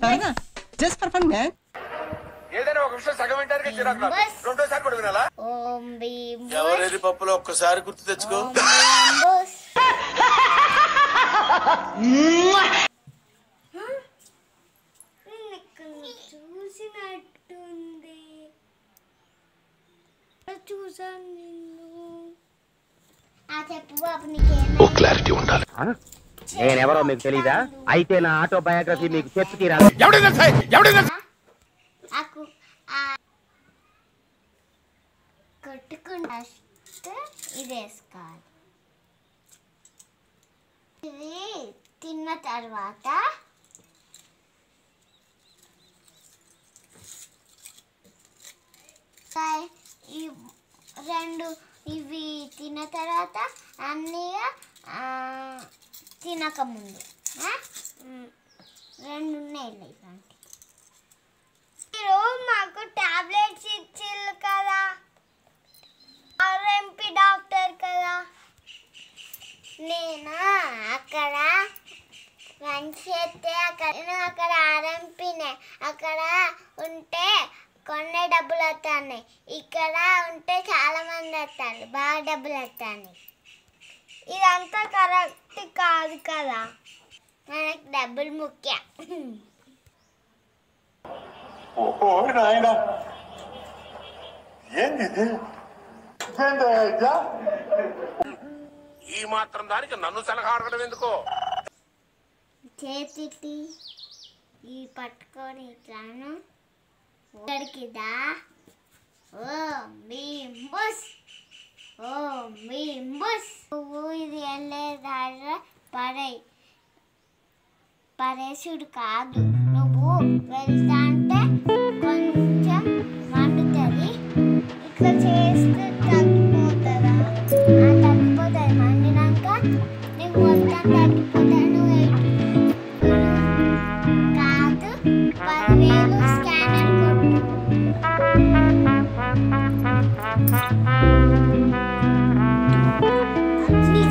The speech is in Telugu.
సరదా జస్ట్ ఫర్ ఫన్ మ్యాన్. ఏదైనా ఒక విషయం సగం వింటానికి చిరాకు నాకు. రెండోసారి కూడా వినాలా? ఓం భీం బుష్. ఎవరేది పప్పులో ఒక్కసారి గుర్తు తెచ్చుకో. ఓం భీం బుష్. చూసినట్టుంది. చూసాను నిన్ను. చెప్పు బాబు నీకేమైంది? క్లారిటీ ఉండాలి. నేనెవరో మీకు తెలీదా? అయితే నా ఆటోబయోగ్రఫీ మీకు చెప్పి తీరాలి. కొట్టుకుంటా ఇది వేసుకోవాలి. ఇది తిన్న తర్వాత ఈ రెండు ఇవి తిన్న తర్వాత అన్నీ తినకముందు రెండు ఉన్నాయి ఇలాంటి. మీరు మాకు టాబ్లెట్స్ ఇచ్చిళ్ళు కదా, ఆర్ఎంపి డాక్టర్ కదా. నేను అక్కడ మంచి చేస్తే అక్కడ ఆర్ఎంపినే. అక్కడ ఉంటే కొన్ని డబ్బులు వస్తాయి, ఇక్కడ ఉంటే చాలా మంది వస్తారు, బాగా డబ్బులు వస్తాయి. ఇదంతా కరెక్ట్ కాదు కదా, మనకు డబ్బులు ముఖ్యం. ఈ మాత్రం దానికి నన్ను సలహా అడగడం ఎందుకో. చేతి ఈ పట్టుకొని ఇట్లాను ఇక్కడికిదా. ఓం భీం బుష్, ఓం భీం బుష్. నువ్వు ఇది వెళ్ళేదారా పరేసుడు కాదు. నువ్వు వెళ్తా అంటే కొంచెం మండుతుంది, ఇట్లా చేస్తే తగ్గిపోతుందా? తగ్గిపోతుంది. మండినాక నీకు మొత్తం తగ్గిపోతుంది. నువ్వు కాదు 10,000 స్కానర్ కొట్టు. నీ